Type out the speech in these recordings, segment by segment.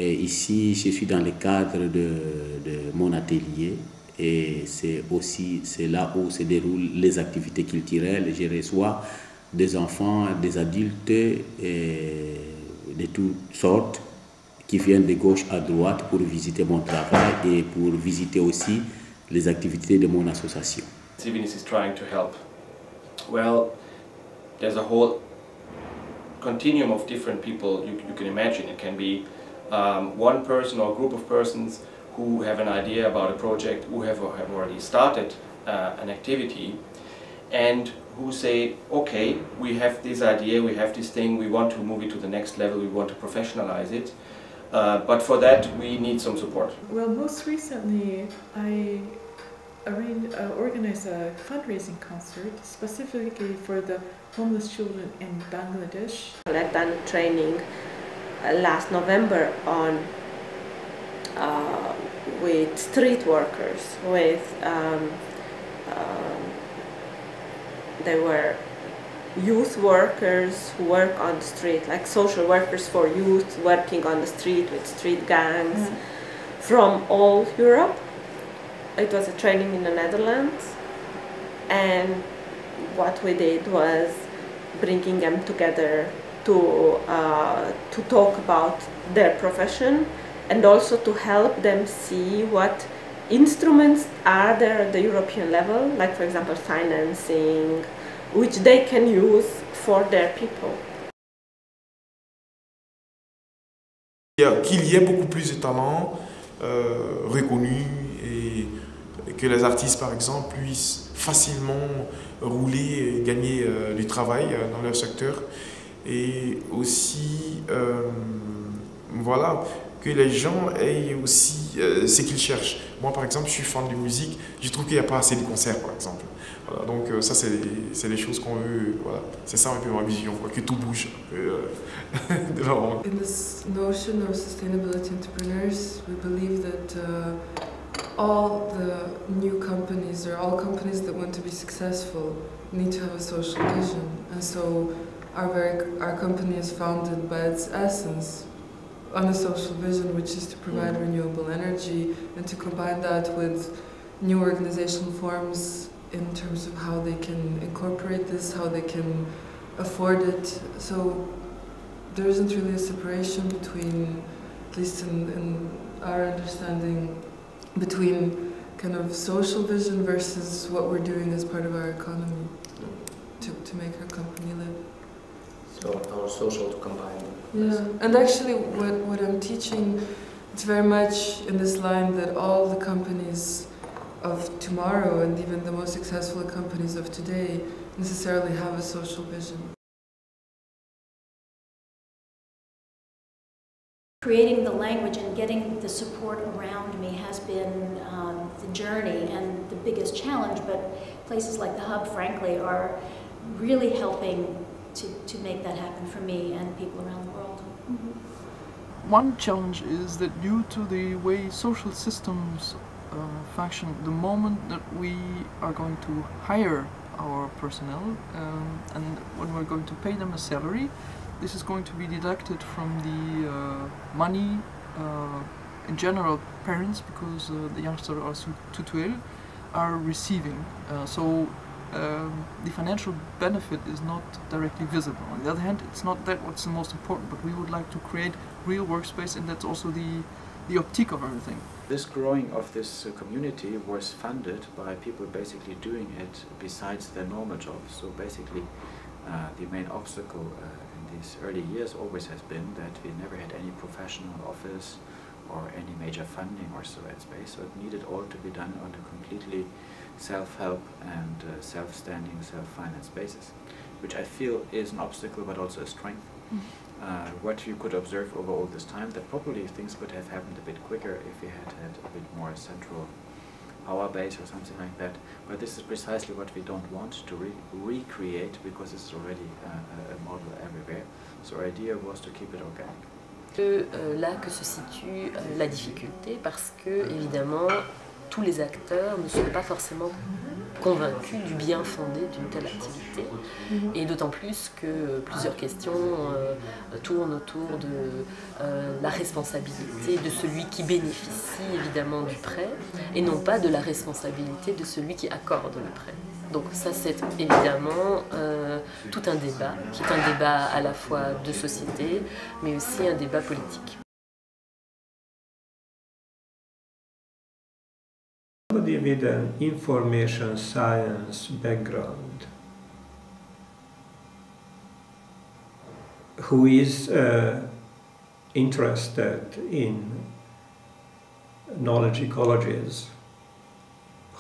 Et ici, je suis dans le cadre de mon atelier et c'est là où se déroulent les activités culturelles. Je reçois des enfants, des adultes de toutes sortes qui viennent de gauche à droite pour visiter mon travail et pour visiter aussi les activités de mon association. Civinis is trying to help. Well, there's a whole continuum of different people you can imagine. It can be one person or a group of persons who have an idea about a project, who have already started an activity, and who say, okay, we have this idea, we have this thing, we want to move it to the next level, we want to professionalize it, but for that we need some support. Well, most recently I organized a fundraising concert specifically for the homeless children in Bangladesh. I've done training last November on with street workers, they were youth workers who work on the street, like social workers for youth working on the street with street gangs from all Europe. It was a training in the Netherlands, and what we did was bringing them together to talk about their profession and also to help them see what instruments are there at the European level, like for example financing, which they can use for their people. Qu'il y ait beaucoup plus de talents reconnus et que les artistes par exemple puissent facilement rouler et gagner du travail dans leur secteur, et aussi voilà, que les gens aient aussi ce qu'ils cherchent. Moi par exemple je suis fan de musique, je trouve qu'il n'y a pas assez de concerts par exemple. Voilà, donc ça c'est les choses qu'on veut, voilà. C'est ça un peu ma vision, quoi, que tout bouge un peu devant. In this notion of sustainability entrepreneurs, we believe that all the new companies, or all companies that want to be successful, need to have a social vision. And so our company is founded by its essence on a social vision, which is to provide renewable energy and to combine that with new organizational forms in terms of how they can incorporate this, how they can afford it. So there isn't really a separation between, at least in our understanding, between kind of social vision versus what we're doing as part of our economy to make our company live. So our social to combine. Yeah, and actually what I'm teaching, it's very much in this line that all the companies of tomorrow and even the most successful companies of today necessarily have a social vision. Creating the language and getting the support around me has been the journey and the biggest challenge, but places like the Hub, frankly, are really helping to make that happen for me and people around the world. One challenge is that due to the way social systems function, the moment that we are going to hire our personnel and when we're going to pay them a salary, this is going to be deducted from the money in general parents, because the youngsters are tutored, are receiving. So the financial benefit is not directly visible. On the other hand, it's not that what's the most important, but we would like to create real workspace, and that's also the optique of everything. This growing of this community was funded by people basically doing it besides their normal jobs. So basically the main obstacle in these early years always has been that we never had any professional office or any major funding or so at space, so it needed all to be done on a completely self-help and self-standing, self-financed basis, which I feel is an obstacle but also a strength. What you could observe over all this time, that probably things could have happened a bit quicker if we had had a bit more central power base or something like that, but this is precisely what we don't want to recreate, because it's already a model everywhere. So our idea was to keep it organic. Là que se situe la difficulté, parce que évidemment tous les acteurs ne sont pas forcément convaincu du bien fondé d'une telle activité. Et d'autant plus que plusieurs questions tournent autour de la responsabilité de celui qui bénéficie évidemment du prêt et non pas de la responsabilité de celui qui accorde le prêt. Donc ça c'est évidemment tout un débat, qui est un débat à la fois de société mais aussi un débat politique. Somebody with an information science background who is interested in knowledge ecologies,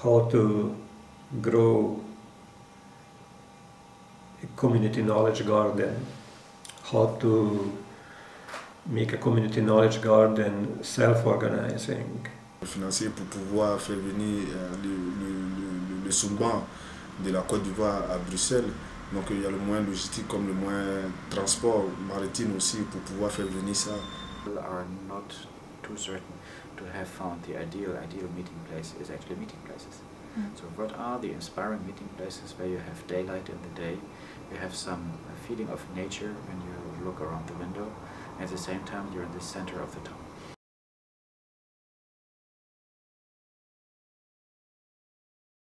how to grow a community knowledge garden, how to make a community knowledge garden self-organizing. Financier pour pouvoir faire venir le soulban de la Côte d'Ivoire à Bruxelles. Donc il y a le moyen logistique comme le moyen transport maritime aussi pour pouvoir faire venir ça. People are not too certain to have found the ideal meeting place is actually meeting places. So what are the inspiring meeting places where you have daylight in the day, you have some feeling of nature when you look around the window, and at the same time you're in the center of the town.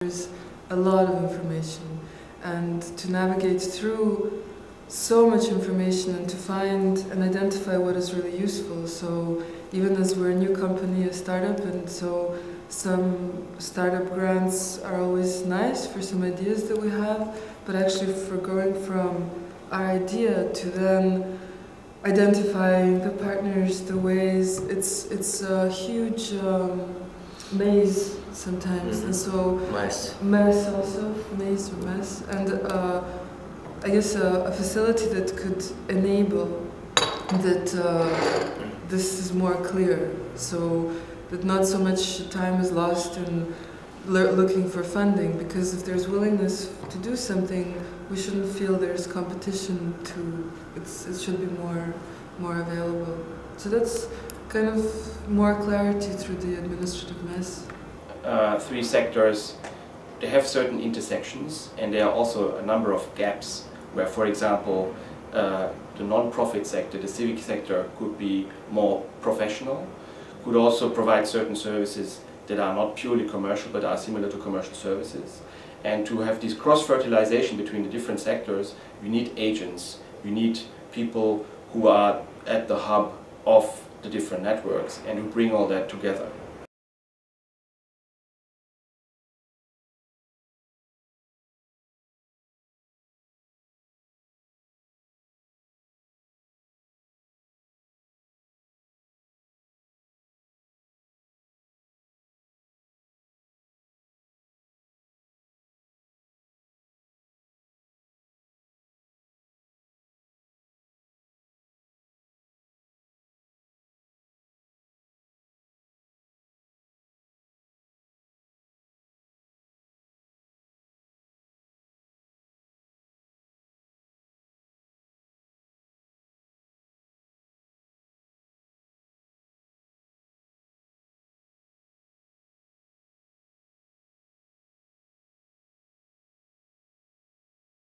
There's a lot of information, and to navigate through so much information and to find and identify what is really useful. So even as we're a new company, a startup, and so some startup grants are always nice for some ideas that we have, but actually for going from our idea to then identifying the partners, the ways, it's a huge maze sometimes, and so mess also, maze or mess, and I guess a facility that could enable that this is more clear, so that not so much time is lost in looking for funding, because if there's willingness to do something, we shouldn't feel there's competition to, it should be more available. So that's kind of more clarity through the administrative mess. Three sectors, they have certain intersections, and there are also a number of gaps where, for example, the non-profit sector, the civic sector, could be more professional, could also provide certain services that are not purely commercial but are similar to commercial services. And to have this cross-fertilization between the different sectors, you need agents, you need people who are at the hub of the different networks and who bring all that together.